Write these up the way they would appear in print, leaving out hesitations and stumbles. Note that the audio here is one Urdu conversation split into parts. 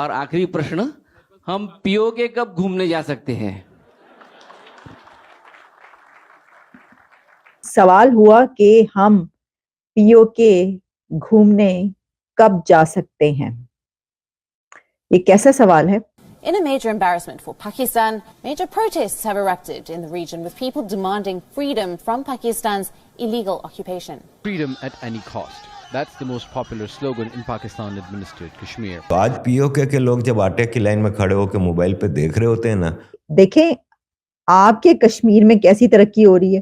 اور آخری پرشن، ہم پیو کے کب گھومنے جا سکتے ہیں؟ سوال ہوا کہ ہم پیو کے گھومنے کب جا سکتے ہیں. یہ کیسا سوال ہے؟ In a major embarrassment for Pakistan, major protests have erupted in the region with people demanding freedom from Pakistan's illegal occupation. Freedom at any cost. That's the most popular slogan in Pakistan-administered Kashmir. آج پی او کے لوگ جب آٹے کی لائن میں کھڑے ہو کے موبائل پہ دیکھ رہے ہوتے ہیں نا، دیکھیں آپ کے کشمیر میں کیسی ترقی ہو رہی ہے،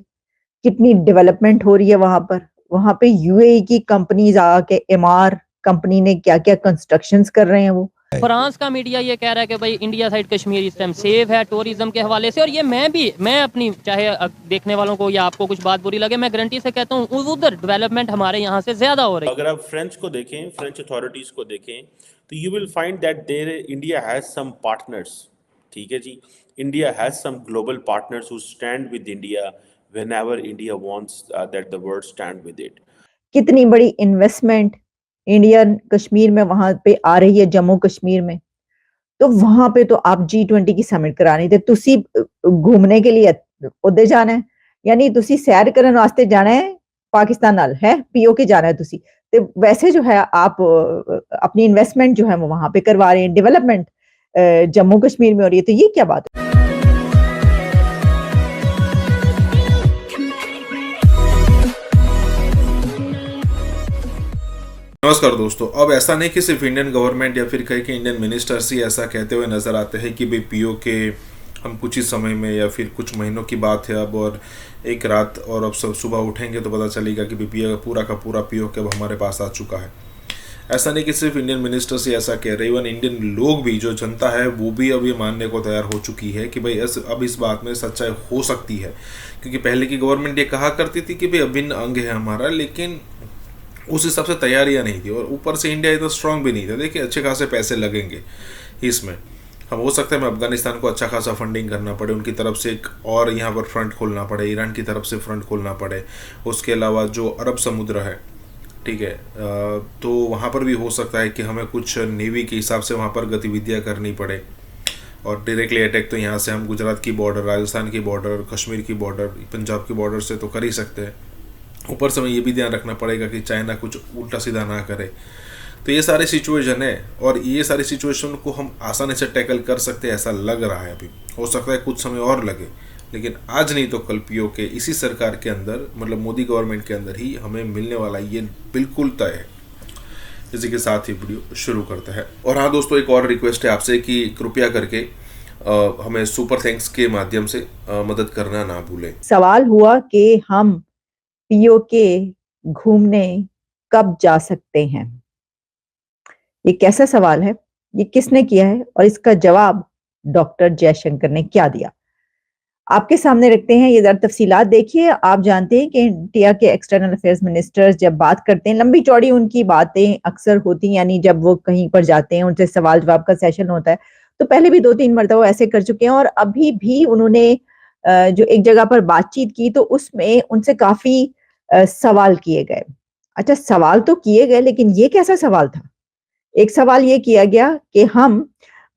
کتنی ڈیولپمنٹ ہو رہی ہے وہاں پہ یو اے ای کی کمپنیز آ کے MR کمپنی نے کیا کیا کنسٹرکشنز کر رہے ہیں. وہ فرانس کا میڈیا یہ کہہ رہا ہے کہ بھائی انڈیا سائڈ کشمیر اس ٹائم سیف ہے ٹورزم کے حوالے سے، اور یہ میں اپنی چاہے دیکھنے والوں کو یا آپ کو کچھ بات بری لگے، میں گارنٹی سے کہتا ہوں ادھر ڈیولپمنٹ ہمارے یہاں سے زیادہ ہو رہی ہے. اگر آپ فرینچ کو دیکھیں، فرینچ اتھارٹیز کو دیکھیں تو you will find that there India has some partners. ٹھیک ہے جی، India has some global partners who stand with India whenever India wants that the world stand with it. کتنی بڑی انویسٹمنٹ انڈیا کشمیر میں وہاں پہ آ رہی ہے، جموں کشمیر میں. تو وہاں پہ تو آپ G20 کی سمٹ کرانی تھے، تسی گھومنے کے لیے ادھر جانا ہے، یعنی تسی سیر کرنے واسطے جانا ہے پاکستان نال ہے، پی او کے جانا ہے تسی. تو ویسے جو ہے آپ اپنی انویسٹمنٹ جو ہے وہ وہاں پہ کروا رہے ہیں، ڈیولپمنٹ جموں کشمیر میں ہو رہی ہے. تو یہ کیا بات ہے؟ نمسکار دوستو. اب ایسا نہیں کہ صرف انڈین گورنمنٹ یا پھر کہیں کہ انڈین منسٹرز ہی ایسا کہتے ہوئے نظر آتے ہیں کہ بھئی پی او کے ہم کچھ ہی سمے میں یا پھر کچھ مہینوں کی بات ہے اب، اور ایک رات اور اب صبح اٹھیں گے تو پتہ چلے گا کہ پی او پورا کا پورا پی او کے اب ہمارے پاس آ چکا ہے. ایسا نہیں کہ صرف انڈین منسٹرز ہی ایسا کہہ رہے، ایون انڈین لوگ بھی، جو جنتا ہے وہ بھی اب یہ ماننے کو تیار ہو چکی ہے کہ بھئی اب اس بات میں سچائی ہو سکتی ہے. کیونکہ پہلے کی گورنمنٹ یہ کہا کرتی تھی کہ بھئی ابھن انگ ہے ہمارا، لیکن اس حساب سے تیاریاں نہیں تھی، اور اوپر سے انڈیا اتنا اسٹرانگ بھی نہیں تھا. دیکھیں اچھے خاصے پیسے لگیں گے اس میں. ہم ہو سکتا ہے ہمیں افغانستان کو اچھا خاصا فنڈنگ کرنا پڑے، ان کی طرف سے ایک اور یہاں پر فرنٹ کھولنا پڑے، ایران کی طرف سے فرنٹ کھولنا پڑے. اس کے علاوہ جو عرب سمندر ہے، ٹھیک ہے، تو وہاں پر بھی ہو سکتا ہے کہ ہمیں کچھ نیوی کے حساب سے وہاں پر گتیویدیاں کرنی پڑے. اور ڈائریکٹلی اٹیک تو یہاں سے ہم گجرات کی بارڈر، راجستھان کی بارڈر، کشمیر کی بارڈر، پنجاب کی بارڈر سے تو کر ہی سکتے ہیں. اوپر سے ہمیں یہ بھی دھیان رکھنا پڑے گا کہ چائنا کچھ الٹا سیدھا نہ کرے. تو یہ ساری سچویشن ہے، اور یہ ساری سچویشن کو ہم آسانی سے ٹیکل کر سکتے ہیں ایسا لگ رہا ہے. ابھی ہو سکتا ہے کچھ سمے اور لگے، لیکن آج نہیں تو کل پی او کے اسی سرکار کے اندر، مطلب مودی گورنمنٹ کے اندر ہی ہمیں ملنے والا یہ بالکل طے ہے. اسی کے ساتھ ہی ویڈیو شروع کرتا ہے. اور ہاں دوستو، ایک اور ریکویسٹ ہے آپ سے کہ کرپیا کر کے ہمیں سپر تھینکس کے مادھیم سے مدد کرنا نہ بھولیں. سوال ہوا کہ ہم پی او کے گھومنے کب جا سکتے ہیں. یہ کیسا سوال ہے، یہ کس نے کیا ہے، اور اس کا جواب ڈاکٹر جے شنکر نے کیا دیا، آپ کے سامنے رکھتے ہیں. یہ ذرا تفصیلات دیکھیے. آپ جانتے ہیں کہ انڈیا کے ایکسٹرنل افیئرز منسٹر جب بات کرتے ہیں، لمبی چوڑی ان کی باتیں اکثر ہوتی ہیں، یعنی جب وہ کہیں پر جاتے ہیں ان سے سوال جواب کا سیشن ہوتا ہے. تو پہلے بھی 2-3 مرتبہ ایسے کر چکے ہیں، اور ابھی بھی انہوں نے جو ایک جگہ پر بات چیت کی تو اس میں ان سے کافی سوال کیے گئے. اچھا، سوال تو کیے گئے، لیکن یہ کیسا سوال تھا؟ ایک سوال یہ کیا گیا کہ ہم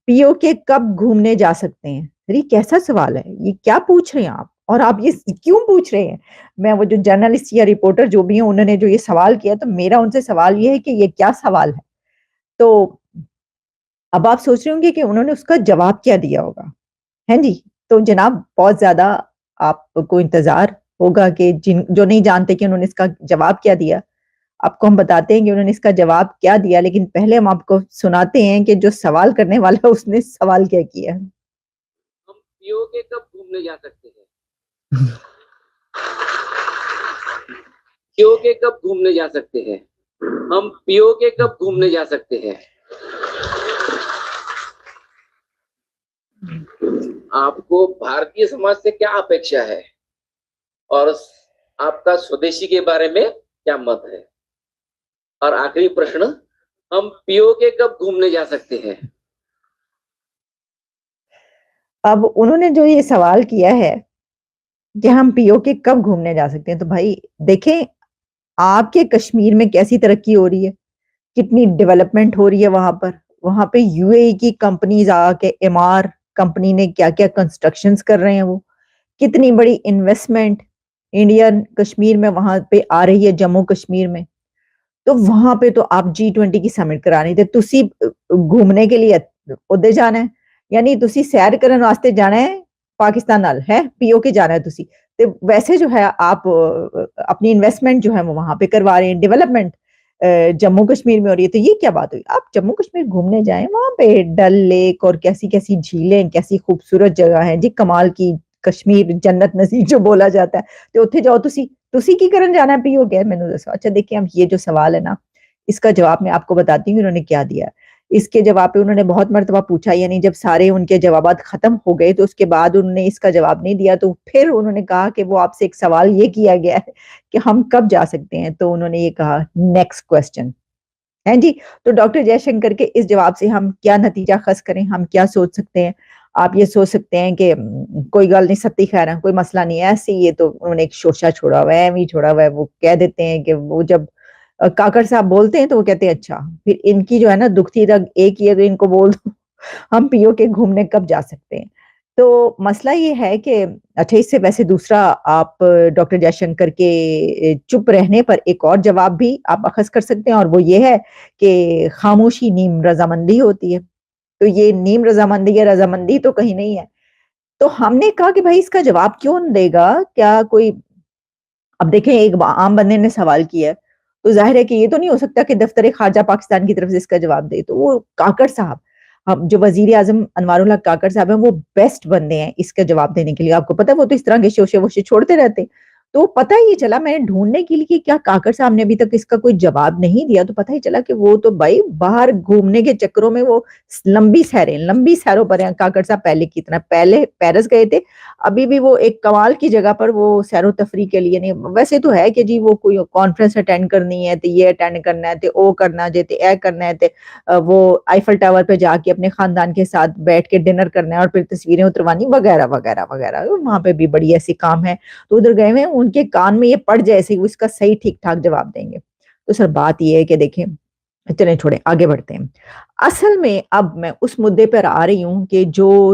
پی او کے کب گھومنے جا سکتے ہیں. یہ کیسا سوال ہے؟ یہ کیا پوچھ رہے ہیں آپ، اور آپ یہ کیوں پوچھ رہے ہیں؟ میں وہ جو جرنلسٹ یا رپورٹر جو بھی ہیں، انہوں نے جو یہ سوال کیا، تو میرا ان سے سوال یہ ہے کہ یہ کیا سوال ہے. تو اب آپ سوچ رہے ہوں گے کہ انہوں نے اس کا جواب کیا دیا ہوگا. ہیں جی، تو جناب بہت زیادہ آپ کو انتظار ہوگا کہ جو نہیں جانتے کہ انہوں نے اس کا جواب کیا دیا، آپ کو ہم بتاتے ہیں کہ انہوں نے اس کا جواب کیا دیا. لیکن پہلے ہم آپ کو سناتے ہیں کہ جو سوال کرنے والا اس نے سوال کیا کیا. ہم پی او کے کب گھومنے جا سکتے ہیں؟ پی او کے کب گھومنے جا سکتے ہیں؟ ہم پی او کے کب گھومنے جا سکتے ہیں؟ آپ کو بھارتی سماج سے کیا اپیکشا ہے، اور آپ کا سودیشی کے بارے میں کیا مت ہے؟ اور آخری پرشن، ہم پی او کے کب گھومنے جا سکتے ہیں؟ اب انہوں نے جو یہ سوال کیا ہے کہ ہم پی او کے کب گھومنے جا سکتے ہیں، تو بھائی دیکھیں آپ کے کشمیر میں کیسی ترقی ہو رہی ہے، کتنی ڈیولپمنٹ ہو رہی ہے وہاں پہ یو اے ای کی کمپنیز آ کے MR کمپنی نے کیا کیا کنسٹرکشنز کر رہے ہیں، وہ کتنی بڑی انویسٹمنٹ انڈین کشمیر میں وہاں پہ آ رہی ہے، جموں کشمیر میں. تو وہاں پہ تو آپ G20 کی سمٹ کرانی تھے، تسی گھومنے کے لیے ادھر جانا ہے، یعنی تسی سیر کرنے واسطے جانا ہے پاکستان نال ہے، POK جانا ہے تسی. تو ویسے جو ہے آپ اپنی انویسٹمنٹ جو ہے وہ وہاں پہ کروا رہے ہیں، ڈیولپمنٹ جموں کشمیر میں ہو رہی ہے. تو یہ کیا بات ہوئی؟ آپ جموں کشمیر گھومنے جائیں، وہاں پہ ڈل لیک اور کیسی کیسی جھیلیں، کیسی خوبصورت جگہ ہیں جی، کمال کی کشمیر جنت نصیب جو بولا جاتا ہے. تو اتنے جاؤ تسی کی کرن جانا ہے POK؟ میں نے دسو. اچھا دیکھیں اب یہ جو سوال ہے نا، اس کا جواب میں آپ کو بتاتی ہوں انہوں نے کیا دیا. اس کے جواب پہ انہوں نے بہت مرتبہ پوچھا، یعنی جب سارے ان کے جوابات ختم ہو گئے تو اس کے بعد انہوں نے اس کا جواب نہیں دیا. تو پھر انہوں نے کہا کہ وہ آپ سے ایک سوال یہ کیا گیا ہے کہ ہم کب جا سکتے ہیں. تو انہوں نے یہ کہا نیکسٹ کوسچن ہے جی. تو ڈاکٹر جے شنکر کے اس جواب سے ہم کیا نتیجہ خاص کریں، ہم کیا سوچ سکتے ہیں؟ آپ یہ سوچ سکتے ہیں کہ کوئی گل نہیں، ستی خیر ہے، کوئی مسئلہ نہیں ہے. ایسے یہ تو انہوں نے ایک شوشہ چھوڑا ہوا ہے، ایویں چھوڑا ہوا ہے. وہ کہہ دیتے ہیں کہ وہ جب کاکڑ صاحب بولتے ہیں تو وہ کہتے ہیں اچھا پھر ان کی جو ہے نا دکھتی رگ ایک ہی، اگر ان کو بول دو ہم POK گھومنے کب جا سکتے ہیں. تو مسئلہ یہ ہے کہ اچھا اس سے ویسے دوسرا آپ ڈاکٹر جے شنکر کے چپ رہنے پر ایک اور جواب بھی آپ اخذ کر سکتے ہیں، اور وہ یہ ہے کہ خاموشی نیم رضامندی ہوتی ہے. تو یہ نیم رضامندی یا رضامندی تو کہیں نہیں ہے. تو ہم نے کہا کہ بھائی اس کا جواب کیوں دے گا؟ کیا کوئی، اب دیکھیں ایک عام بندے نے سوال کیا ہے تو ظاہر ہے کہ یہ تو نہیں ہو سکتا کہ دفتر خارجہ پاکستان کی طرف سے اس کا جواب دے. تو وہ کاکڑ صاحب، جو وزیر اعظم انوار اللہ کاکڑ صاحب ہیں، وہ بیسٹ بندے ہیں اس کا جواب دینے کے لیے. آپ کو پتہ ہے وہ تو اس طرح کے شوشے ووشے چھوڑتے رہتے. تو پتہ ہی چلا، میں نے ڈھونڈنے کے لیے کیا کاکڑ صاحب نے ابھی تک اس کا کوئی جواب نہیں دیا، تو پتہ ہی چلا کہ وہ تو بھائی باہر گھومنے کے چکروں میں وہ لمبی سیروں پر ہیں کاکڑ صاحب. پہلے کی طرح پہلے پیرس گئے تھے، ابھی بھی وہ ایک کمال کی جگہ پر وہ سیر و تفریح کے لیے نہیں. ویسے تو ہے کہ جی وہ کوئی کانفرنس اٹینڈ کرنی ہے تو یہ اٹینڈ کرنا ہے، تو او کرنا جے تے اے کرنا ہے، تو وہ آئیفل ٹاور پہ جا کے اپنے خاندان کے ساتھ بیٹھ کے ڈنر کرنا ہے اور پھر تصویریں اتروانی وغیرہ وغیرہ وغیرہ. وہاں پہ بھی بڑی ایسی کام ہے. تو ادھر گئے ہوئے ان کے کان میں یہ پڑ جائے سے اس کا صحیح ٹھیک ٹھاک جواب دیں گے. تو سر بات یہ ہے کہ دیکھیں، چلیں چھوڑیں آگے بڑھتے ہیں. اصل میں اب میں اس مدعے پر آ رہی ہوں کہ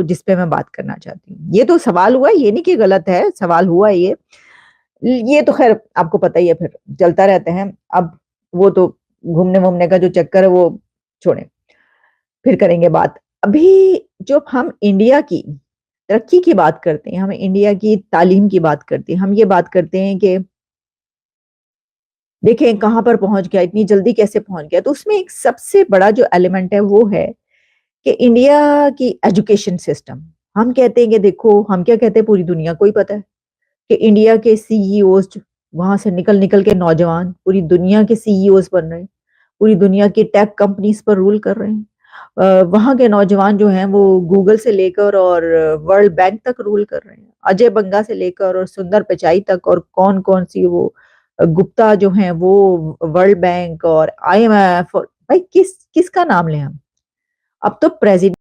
جس پہ میں بات کرنا چاہتی ہوں. یہ تو سوال ہوا، یہ نہیں کہ غلط ہے، سوال ہوا یہ تو خیر آپ کو پتہ ہی ہے، پھر چلتا رہتے ہیں. اب وہ تو گھومنے وومنے کا جو چکر ہے وہ چھوڑیں، پھر کریں گے بات. ابھی جو ہم انڈیا کی ترقی کی بات کرتے ہیں، ہم انڈیا کی تعلیم کی بات کرتے ہیں، ہم یہ بات کرتے ہیں کہ دیکھیں کہاں پر پہنچ گیا، اتنی جلدی کیسے پہنچ گیا. تو اس میں ایک سب سے بڑا جو ایلیمنٹ ہے وہ ہے کہ انڈیا کی ایجوکیشن سسٹم. ہم کہتے ہیں کہ دیکھو، ہم کیا کہتے ہیں، پوری دنیا کو ہی پتہ ہے کہ انڈیا کے CEOs وہاں سے نکل کے نوجوان پوری دنیا کے CEOs بن رہے ہیں، پوری دنیا کی ٹیک کمپنیز پر رول کر رہے ہیں. وہاں کے نوجوان جو ہیں وہ گوگل سے لے کر اور ورلڈ بینک تک رول کر رہے ہیں، اجے بنگا سے لے کر اور سندر پچائی تک، اور کون سی وہ گپتا جو ہیں وہ ورلڈ بینک اور IMF. اور بھائی کس کا نام لیں ہم؟ اب تو پریزیڈنٹ